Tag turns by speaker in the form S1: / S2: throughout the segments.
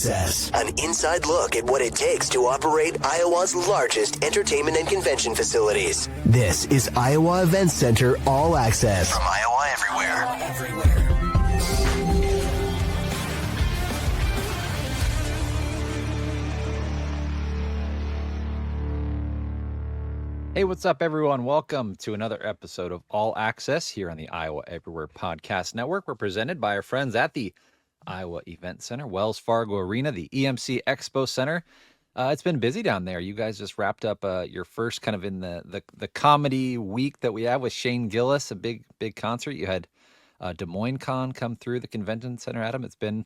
S1: Access, an inside look at what it takes to operate Iowa's largest entertainment and convention facilities. This is Iowa Events Center All Access from Iowa Everywhere.
S2: Hey, what's up, everyone? Welcome to another episode of All Access here on the Iowa Everywhere Podcast Network. We're presented by our friends at the Iowa Event Center, Wells Fargo Arena, the EMC Expo Center. It's been busy down there. You guys just wrapped up your first kind of in the comedy week that we have with Shane Gillis, a big concert. You had Des Moines Con come through the convention center, Adam. It's been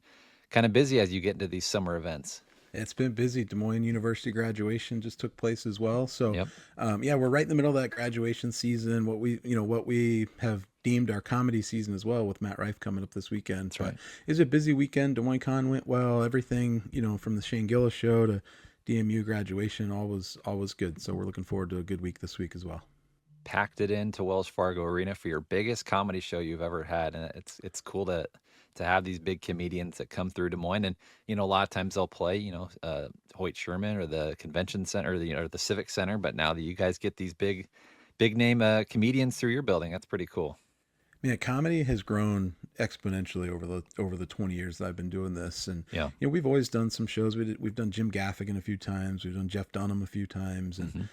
S2: kind of busy as you get into these summer events.
S3: It's been busy. Des Moines University graduation just took place as well. So,
S2: Yep.
S3: We're right in the middle of that graduation season. What we have deemed our comedy season as well, with Matt Rife coming up this weekend.
S2: That's right.
S3: It's a busy weekend. Des Moines Con went well. Everything, from the Shane Gillis show to DMU graduation, all was good. So we're looking forward to a good week this week as well.
S2: Packed it into Wells Fargo Arena for your biggest comedy show you've ever had, and it's cool to have these big comedians that come through Des Moines. And a lot of times they'll play Hoyt Sherman or the convention center or the Civic Center, but now that you guys get these big name comedians through your building, that's pretty cool.
S3: Yeah, comedy has grown exponentially over the 20 years that I've been doing this, and we've always done some shows. We've done Jim Gaffigan a few times, we've done Jeff Dunham a few times, and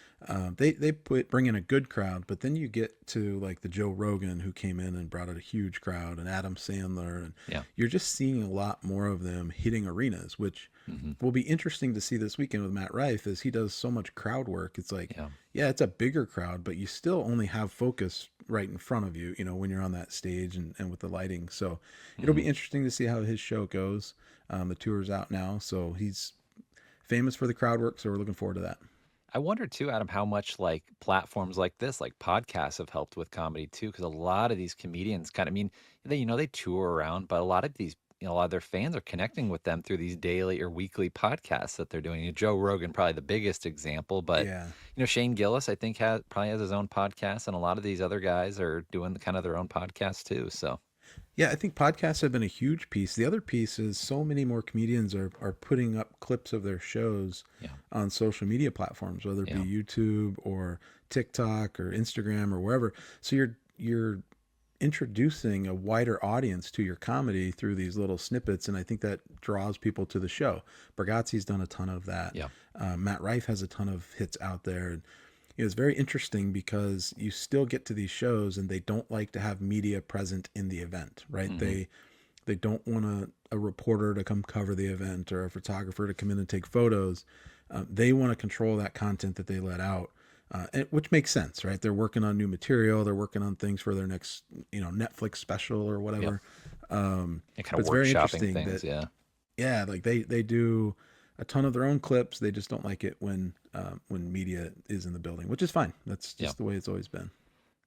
S3: they bring in a good crowd. But then you get to like the Joe Rogan, who came in and brought out a huge crowd, and Adam Sandler, and you're just seeing a lot more of them hitting arenas, which will be interesting to see this weekend with Matt Rife, as he does so much crowd work. It's like, it's a bigger crowd, but you still only have focus right in front of you, when you're on that stage and with the lighting. So it'll be interesting to see how his show goes. The tour's out now, so he's famous for the crowd work, so we're looking forward to that.
S2: I wonder too, Adam, how much like platforms like this, like podcasts, have helped with comedy too, because a lot of these comedians they tour around, but a lot of these, a lot of their fans are connecting with them through these daily or weekly podcasts that they're doing. Joe Rogan, probably the biggest example, but Shane Gillis, I think, probably has his own podcast, and a lot of these other guys are doing kind of their own podcasts too. So,
S3: yeah, I think podcasts have been a huge piece. The other piece is so many more comedians are putting up clips of their shows on social media platforms, whether it be YouTube or TikTok or Instagram or wherever. So you're introducing a wider audience to your comedy through these little snippets, and I think that draws people to the show. Bergazzi's done a ton of that. Matt Rife has a ton of hits out there, and it's very interesting because you still get to these shows and they don't like to have media present in the event, right? They don't want a reporter to come cover the event or a photographer to come in and take photos. They want to control that content that they let out. Which makes sense, right? They're working on new material. They're working on things for their next, Netflix special or whatever.
S2: And kind of
S3: it's very
S2: workshopping
S3: interesting
S2: things,
S3: like they do a ton of their own clips. They just don't like it when media is in the building, which is fine. That's just the way it's always been.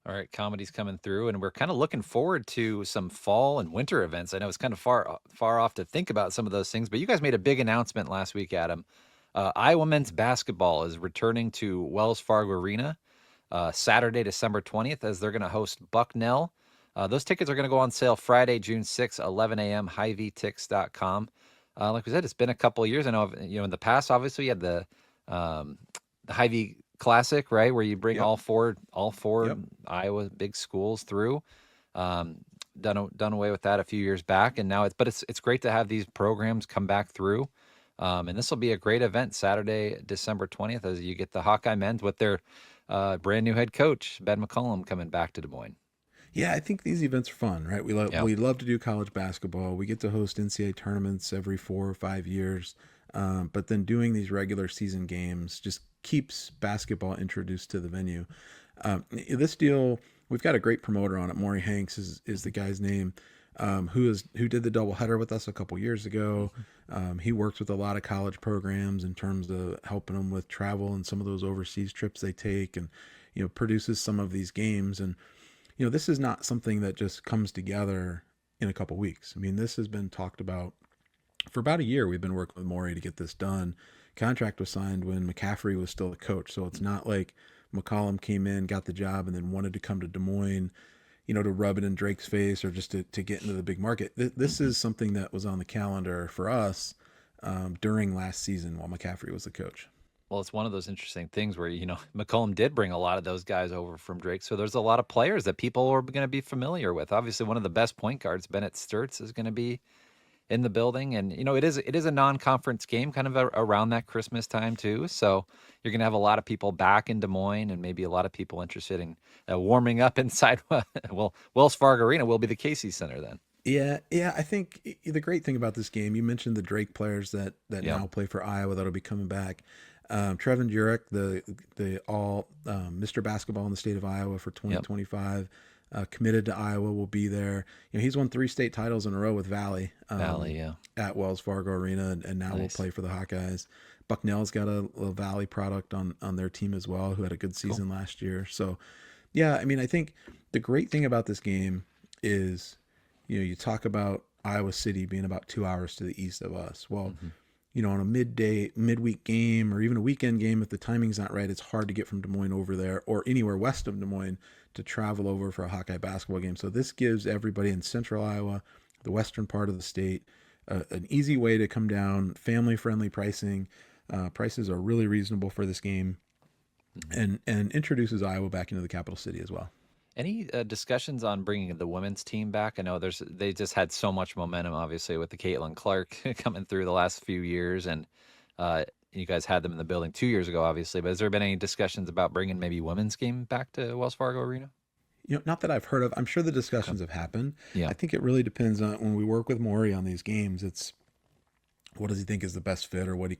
S2: All right, comedy's coming through, and we're kind of looking forward to some fall and winter events. I know it's kind of far off to think about some of those things, but you guys made a big announcement last week, Adam. Iowa men's basketball is returning to Wells Fargo Arena Saturday, December 20th, as they're going to host Bucknell. Those tickets are going to go on sale Friday, June 6th, 11 a.m., HiVTix.com. Like we said, it's been a couple of years. I know, in the past, obviously, you had the Hy-Vee Classic, right, where you bring all four Iowa big schools through. Done away with that a few years back, and now it's great to have these programs come back through. And this will be a great event Saturday, December 20th, as you get the Hawkeye men's with their brand new head coach, Ben McCollum, coming back to Des Moines.
S3: Yeah, I think these events are fun, right? We love to do college basketball. We get to host NCAA tournaments every 4 or 5 years. But then doing these regular season games just keeps basketball introduced to the venue. This deal, we've got a great promoter on it. Maury Hanks is the guy's name, who did the doubleheader with us a couple years ago. He works with a lot of college programs in terms of helping them with travel and some of those overseas trips they take, and produces some of these games. And this is not something that just comes together in a couple weeks. I mean, this has been talked about for about a year. We've been working with Maury to get this done. Contract was signed when McCaffrey was still the coach, so it's not like McCollum came in, got the job, and then wanted to come to Des Moines, to rub it in Drake's face or just to get into the big market. This is something that was on the calendar for us during last season while McCaffrey was the coach.
S2: Well, it's one of those interesting things where, McCollum did bring a lot of those guys over from Drake. So there's a lot of players that people are going to be familiar with. Obviously, one of the best point guards, Bennett Sturts, is going to be in the building. And, it is a non-conference game kind of around that Christmas time too. So you're going to have a lot of people back in Des Moines and maybe a lot of people interested in warming up inside. Well, Wells Fargo Arena will be the Casey Center then.
S3: Yeah, I think the great thing about this game, you mentioned the Drake players that now play for Iowa that'll be coming back. Trevin Jurek, the all Mr. Basketball in the state of Iowa for 2025, committed to Iowa, will be there. He's won 3 state titles in a row with Valley. At Wells Fargo Arena, and now will play for the Hawkeyes. Bucknell's got a Valley product on their team as well, who had a good season last year. So, yeah, I mean, I think the great thing about this game is, you talk about Iowa City being about 2 hours to the east of us. Well, on a midweek game or even a weekend game, if the timing's not right, it's hard to get from Des Moines over there or anywhere west of Des Moines to travel over for a Hawkeye basketball game. So this gives everybody in central Iowa, the western part of the state, an easy way to come down, family-friendly pricing. Prices are really reasonable for this game, and introduces Iowa back into the capital city as well.
S2: Any discussions on bringing the women's team back? I know they just had so much momentum, obviously, with the Caitlin Clark coming through the last few years, and you guys had them in the building 2 years ago, obviously. But has there been any discussions about bringing maybe women's game back to Wells Fargo Arena?
S3: Not that I've heard of. I'm sure the discussions have happened.
S2: Yeah.
S3: I think it really depends on when we work with Maury on these games. It's what does he think is the best fit, or what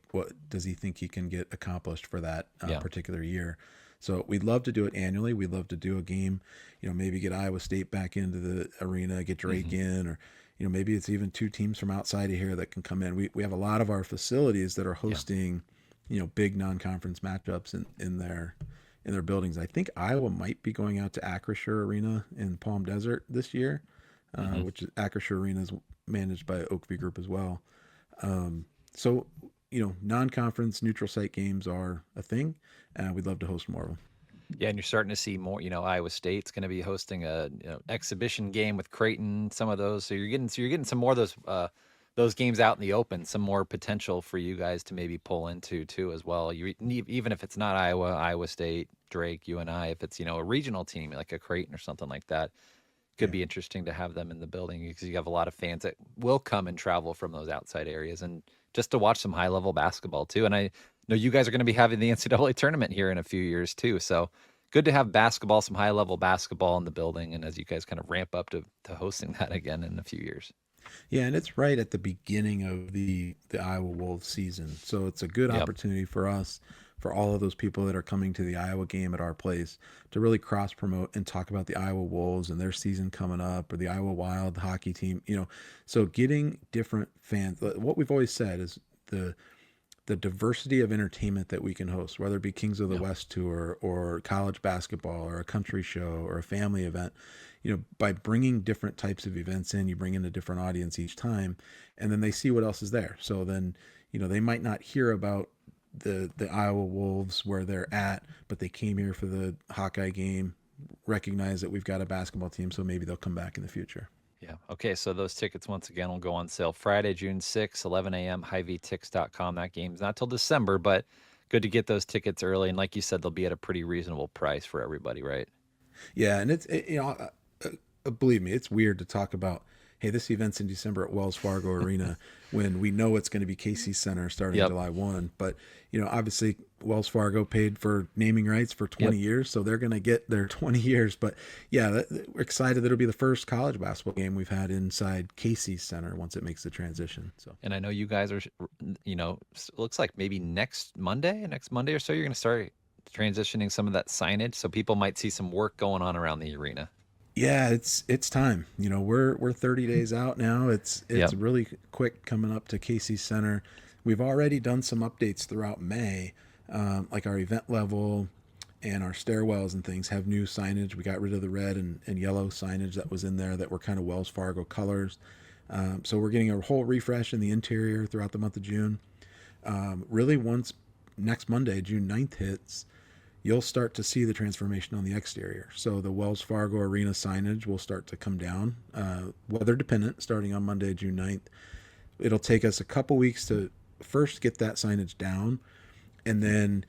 S3: does he think he can get accomplished for that particular year. So we'd love to do it annually. We'd love to do a game, maybe get Iowa State back into the arena, get Drake in, or, maybe it's even 2 teams from outside of here that can come in. We have a lot of our facilities that are hosting, big non-conference matchups in their buildings. I think Iowa might be going out to Acrisure Arena in Palm Desert this year, which is Acrisure Arena is managed by Oakview Group as well. So, non-conference neutral site games are a thing. We'd love to host more of them.
S2: Yeah, and you're starting to see more. Iowa State's going to be hosting a exhibition game with Creighton. Some of those, so you're getting some more of those games out in the open. Some more potential for you guys to maybe pull into too as well. Even if it's not Iowa State, Drake, UNI, if it's a regional team like a Creighton or something like that, could be interesting to have them in the building because you have a lot of fans that will come and travel from those outside areas and just to watch some high level basketball too. And I know you guys are going to be having the NCAA tournament here in a few years too. So good to have basketball, some high level basketball in the building. And as you guys kind of ramp up to hosting that again in a few years.
S3: Yeah, and it's right at the beginning of the Iowa Wolves season. So it's a good opportunity for us, for all of those people that are coming to the Iowa game at our place, to really cross promote and talk about the Iowa Wolves and their season coming up, or the Iowa Wild the hockey team. So getting different fans. What we've always said is the diversity of entertainment that we can host, whether it be Kings of the West tour or college basketball or a country show or a family event. By bringing different types of events in, you bring in a different audience each time, and then they see what else is there. So then, they might not hear about the Iowa Wolves where they're at, but they came here for the Hawkeye game, recognize that we've got a basketball team, so maybe they'll come back in the future.
S2: Yeah. Okay. So those tickets, once again, will go on sale Friday, June 6th, 11 a.m., HighVTix.com. That game's not till December, but good to get those tickets early. And like you said, they'll be at a pretty reasonable price for everybody, right?
S3: Yeah. And believe me, it's weird to talk about, hey, this event's in December at Wells Fargo Arena when we know it's going to be Casey Center starting July 1. But, obviously Wells Fargo paid for naming rights for 20 years, so they're going to get their 20 years. But, yeah, we're excited that it'll be the first college basketball game we've had inside Casey Center once it makes the transition. So,
S2: and I know you guys are, looks like maybe next Monday or so, you're going to start transitioning some of that signage, so people might see some work going on around the arena.
S3: Yeah, it's time. We're 30 days out now. It's really quick coming up to Casey Center. We've already done some updates throughout May, like our event level and our stairwells and things have new signage. We got rid of the red and yellow signage that was in there that were kind of Wells Fargo colors. So we're getting a whole refresh in the interior throughout the month of June. Really, once next Monday, June 9th hits, you'll start to see the transformation on the exterior. So the Wells Fargo Arena signage will start to come down, weather dependent, starting on Monday, June 9th. It'll take us a couple weeks to first get that signage down, and then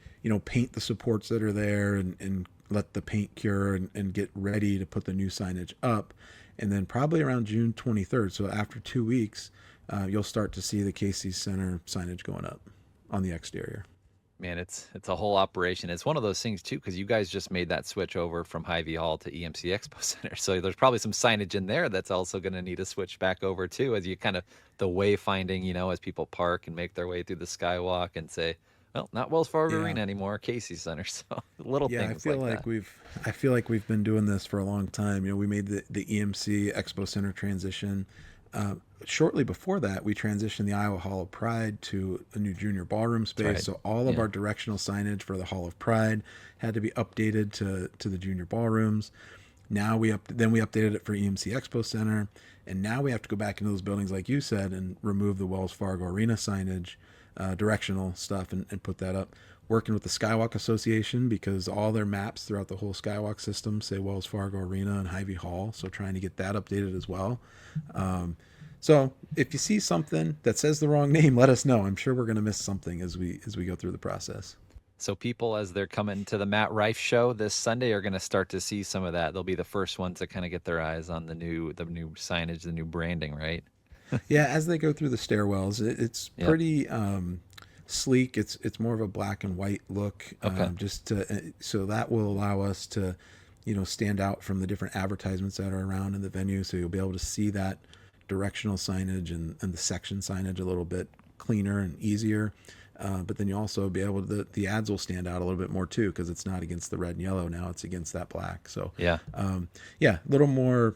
S3: paint the supports that are there, and let the paint cure, and get ready to put the new signage up. And then probably around June 23rd, so after 2 weeks, you'll start to see the Casey's Center signage going up on the exterior.
S2: Man, it's a whole operation. It's one of those things too, because you guys just made that switch over from Hy-Vee Hall to EMC Expo Center. So there's probably some signage in there that's also going to need to switch back over too, as you kind of the wayfinding, as people park and make their way through the skywalk and say, well, not Wells Fargo Arena anymore, Casey's Center. So little things like that.
S3: I feel like we've been doing this for a long time. We made the EMC Expo Center transition. Shortly before that, we transitioned the Iowa Hall of Pride to a new junior ballroom space. Right. So all of our directional signage for the Hall of Pride had to be updated to the junior ballrooms. Now we updated it for EMC Expo Center, and now we have to go back into those buildings, like you said, and remove the Wells Fargo Arena signage, directional stuff, and put that up. Working with the Skywalk Association, because all their maps throughout the whole Skywalk system say Wells Fargo Arena and Hy-Vee Hall, so trying to get that updated as well. So if you see something that says the wrong name, let us know. I'm sure we're going to miss something as we go through the process.
S2: So people, as they're coming to the Matt Rife show this Sunday, are going to start to see some of that. They'll be the first ones to kind of get their eyes on the new signage, the new branding, right?
S3: Yeah, as they go through the stairwells, it's pretty sleek. It's more of a black and white look, so that will allow us to stand out from the different advertisements that are around in the venue. So you'll be able to see that directional signage and the section signage a little bit cleaner and easier. But then you also be able to, the ads will stand out a little bit more too, because it's not against the red and yellow now, it's against that black. So a little more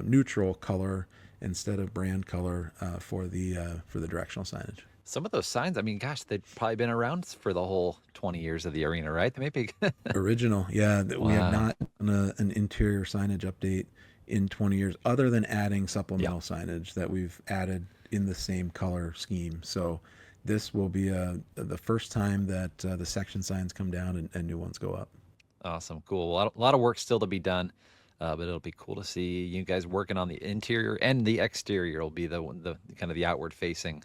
S3: neutral color instead of brand color for the directional signage.
S2: Some of those signs, I mean, gosh, they've probably been around for the whole 20 years of the arena, right? They may be
S3: original. Yeah, we have not done an interior signage update in 20 years, other than adding supplemental signage that we've added in the same color scheme. So this will be the first time that the section signs come down and new ones go up.
S2: Awesome, cool. A lot of work still to be done, but it'll be cool to see you guys working on the interior, and the exterior will be the kind of the outward facing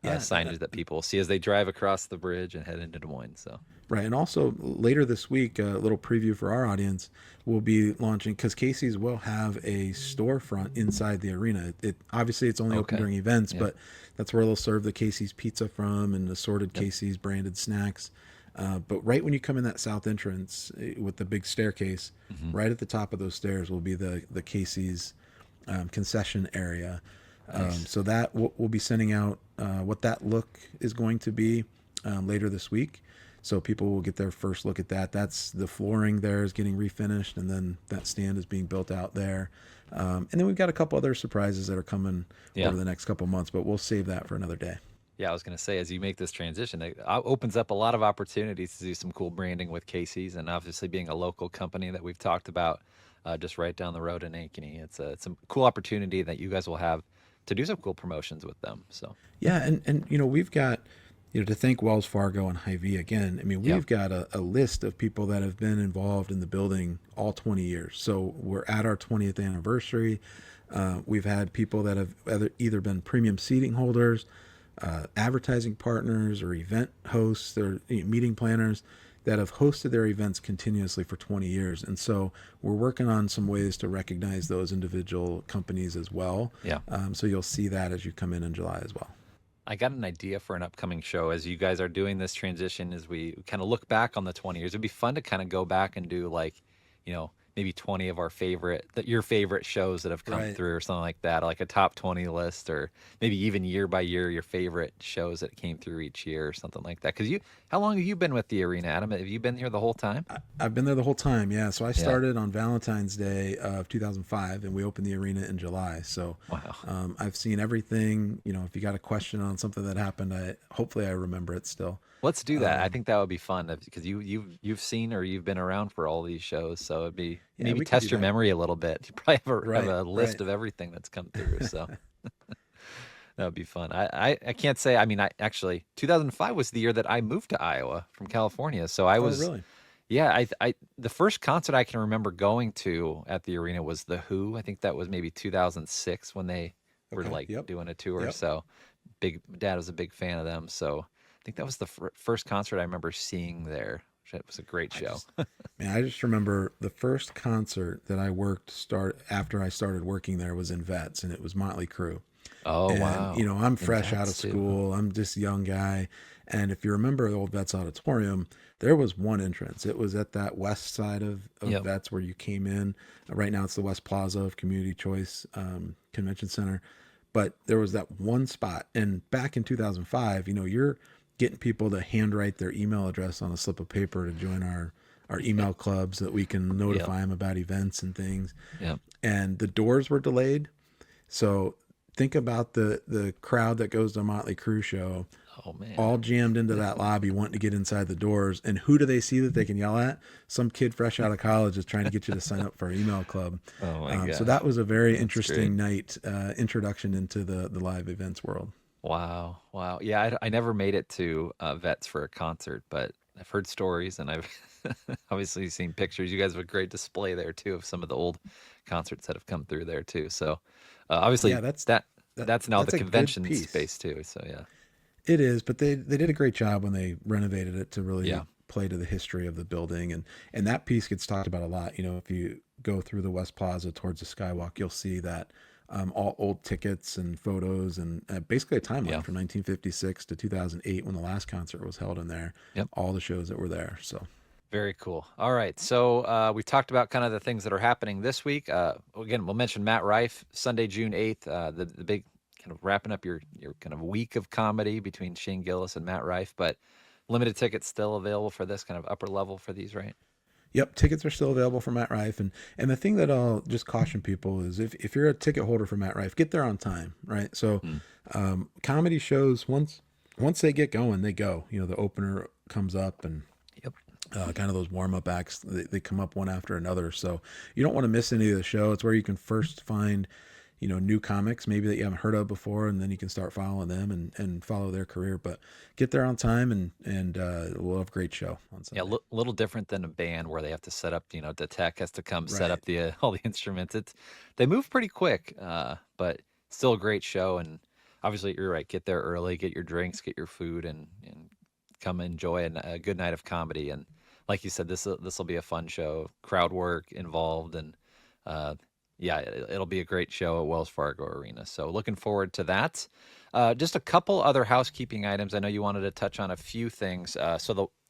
S2: signage that people will see as they drive across the bridge and head into Des Moines. So
S3: right, and also later this week, a little preview for our audience, we'll be launching, because Casey's will have a storefront inside the arena. It obviously it's only open during events, but that's where they'll serve the Casey's pizza from and assorted Casey's branded snacks. But right when you come in that south entrance with the big staircase, right at the top of those stairs will be the Casey's concession area. Nice. So that we'll be sending out what that look is going to be later this week. So people will get their first look at that. That's the flooring there is getting refinished, and then that stand is being built out there. And then we've got a couple other surprises that are coming over the next couple months, but we'll save that for another day.
S2: Yeah, I was going to say, as you make this transition, it opens up a lot of opportunities to do some cool branding with Casey's, and obviously being a local company that we've talked about just right down the road in Ankeny. It's a cool opportunity that you guys will have to do some cool promotions with them. So
S3: yeah, and we've got to thank Wells Fargo and Hy-Vee again. I mean, we've got a list of people that have been involved in the building all 20 years. So we're at our 20th anniversary. We've had people that have either been premium seating holders, advertising partners, or event hosts, or meeting planners that have hosted their events continuously for 20 years. And so we're working on some ways to recognize those individual companies as well. Yeah. So you'll see that as you come in July as well.
S2: I got an idea for an upcoming show as you guys are doing this transition, as we kind of look back on the 20 years. It'd be fun to kind of go back and do maybe 20 of our your favorite shows that have come through, or something like that, like a top 20 list, or maybe even year by year your favorite shows that came through each year, or something like that. Because how long have you been with the arena, Adam? Have you been here the whole time?
S3: I've been there the whole time, yeah. So I started on Valentine's Day of 2005, and we opened the arena in July. So wow. I've seen everything. If you got a question on something that happened, hopefully I remember it still.
S2: Let's do that. I think that would be fun, because you've seen, or you've been around for all these shows, so it'd be maybe test your memory a little bit. You probably have a list of everything that's come through, so that would be fun. I can't say. I mean, actually 2005 was the year that I moved to Iowa from California, so I was
S3: really.
S2: Yeah, I the first concert I can remember going to at the arena was The Who. I think that was maybe 2006 when they were doing a tour. So Dad was a big fan of them. So I think that was the first concert I remember seeing there. It was a great show.
S3: I just remember the first concert that I after I started working there was in Vets, and it was Motley Crue.
S2: Oh,
S3: And,
S2: wow.
S3: I'm
S2: In
S3: fresh out of
S2: Vets too.
S3: school. I'm just a young guy. And if you remember the old Vets Auditorium, there was one entrance. It was at that west side of
S2: Yep.
S3: Vets where you came in. Right now it's the West Plaza of Community Choice Convention Center. But there was that one spot. And back in 2005, you're getting people to handwrite their email address on a slip of paper to join our email clubs so that we can
S2: Yep.
S3: notify them about events and things.
S2: Yep.
S3: And the doors were delayed. So think about the crowd that goes to a Motley Crue show,
S2: Oh, man.
S3: all jammed into that lobby, wanting to get inside the doors. And who do they see that they can yell at? Some kid fresh out of college is trying to get you to sign up for an email club.
S2: Oh, my gosh.
S3: So that was a very
S2: That's
S3: interesting
S2: great.
S3: night, introduction into the live events world.
S2: Wow. Wow. Yeah, I never made it to Vets for a concert, but I've heard stories and I've obviously seen pictures. You guys have a great display there too of some of the old concerts that have come through there too. So obviously
S3: Yeah, that's that
S2: that's now the
S3: that's a good
S2: convention
S3: piece.
S2: space too. So yeah.
S3: It is, but they did a great job when they renovated it to really
S2: Yeah.
S3: play to the history of the building, and that piece gets talked about a lot. If you go through the West Plaza towards the Skywalk, you'll see that all old tickets and photos and basically a timeline
S2: Yeah.
S3: from 1956 to 2008 when the last concert was held in there.
S2: Yep.
S3: All the shows that were there. So
S2: Very cool. All right. So we talked about kind of the things that are happening this week. Again, we'll mention Matt Rife, Sunday, June 8th, the big kind of wrapping up your kind of week of comedy between Shane Gillis and Matt Rife. But limited tickets still available for this kind of upper level for these, right?
S3: Yep, tickets are still available for Matt Rife, and the thing that I'll just caution people is if you're a ticket holder for Matt Rife, get there on time, right? So, comedy shows once they get going, they go. The opener comes up, and
S2: Yep.
S3: kind of those warm up acts, they come up one after another. So you don't want to miss any of the show. It's where you can first find new comics maybe that you haven't heard of before, and then you can start following them and follow their career. But get there on time, and we'll have a great show on
S2: Yeah,
S3: Sunday.
S2: little different than a band where they have to set up, the tech has to come set
S3: Right.
S2: up the all the instruments. They move pretty quick, but still a great show. And obviously, you're right. Get there early, get your drinks, get your food, and come enjoy a good night of comedy. And like you said, this will be a fun show. Crowd work involved, and uh, yeah, it'll be a great show at Wells Fargo Arena. So looking forward to that. Just a couple other housekeeping items. I know you wanted to touch on a few things.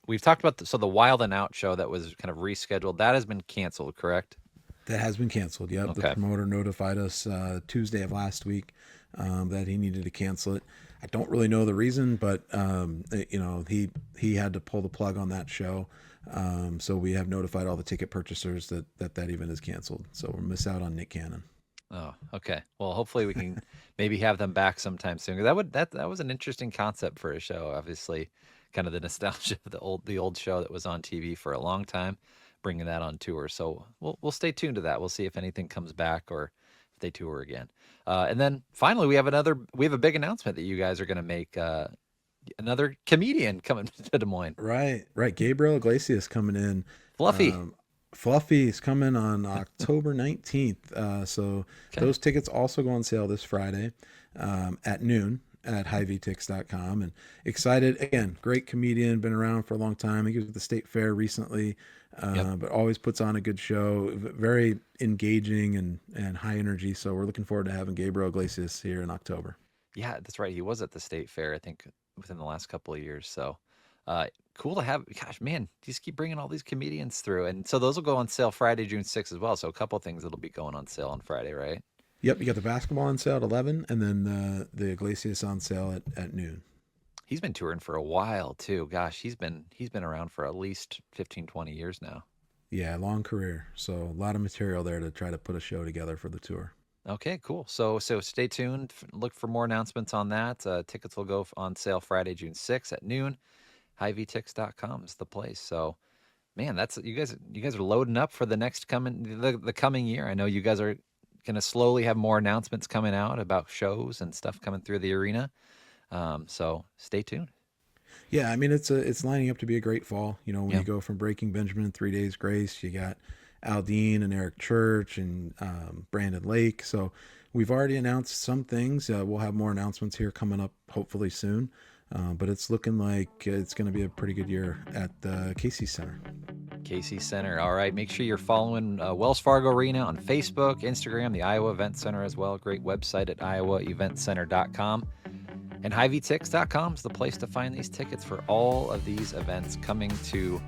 S2: We've talked about the Wild and Out show that was kind of rescheduled. That has been canceled, correct?
S3: That has been canceled. Yep. The
S2: Okay.
S3: promoter notified us Tuesday of last week that he needed to cancel it. I don't really know the reason, but he had to pull the plug on that show. So we have notified all the ticket purchasers that event is canceled. So we'll miss out on Nick Cannon.
S2: Oh, okay. Well, hopefully we can maybe have them back sometime soon. 'Cause that was an interesting concept for a show. Obviously, kind of the nostalgia of the old show that was on TV for a long time, bringing that on tour. So we'll stay tuned to that. We'll see if anything comes back or if they tour again. And then finally, we have a big announcement that you guys are going to make. Another comedian coming to Des Moines.
S3: Right. Gabriel Iglesias coming in.
S2: Fluffy.
S3: Fluffy's coming on October 19th. So
S2: Okay.
S3: those tickets also go on sale this Friday at noon at highvtix.com. And excited, again, great comedian, been around for a long time. I think he was at the State Fair recently,
S2: Yep.
S3: but always puts on a good show. Very engaging and high energy. So we're looking forward to having Gabriel Iglesias here in October.
S2: Yeah, that's right. He was at the State Fair, I think, within the last couple of years. So cool to have. Gosh, man, you just keep bringing all these comedians through. And so those will go on sale Friday, June 6th as well. So a couple of things that'll be going on sale on Friday, right?
S3: Yep, you got the basketball on sale at 11, and then the Iglesias on sale at noon.
S2: He's been touring for a while too. Gosh, he's been around for at least 15, 20 years now.
S3: Yeah, long career. So a lot of material there to try to put a show together for the tour.
S2: Okay, cool. So stay tuned. Look for more announcements on that. Tickets will go on sale Friday, June 6th at noon. HighVTix.com is the place. So, man, that's you guys are loading up for the next the coming year. I know you guys are going to slowly have more announcements coming out about shows and stuff coming through the arena. So stay tuned.
S3: Yeah, I mean it's lining up to be a great fall. When
S2: Yeah.
S3: you go from Breaking Benjamin, 3 Days Grace, you got Aldine and Eric Church and Brandon Lake. So we've already announced some things. We'll have more announcements here coming up hopefully soon. But it's looking like it's going to be a pretty good year at the Casey Center.
S2: Casey Center. All right. Make sure you're following Wells Fargo Arena on Facebook, Instagram, the Iowa Event Center as well. Great website at iowaeventcenter.com. And HiVTix.com is the place to find these tickets for all of these events coming to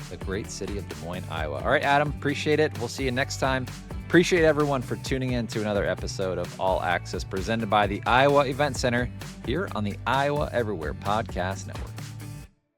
S2: the great city of Des Moines, Iowa. All right, Adam, appreciate it. We'll see you next time. Appreciate everyone for tuning in to another episode of All Access presented by the Iowa Event Center here on the Iowa Everywhere Podcast Network.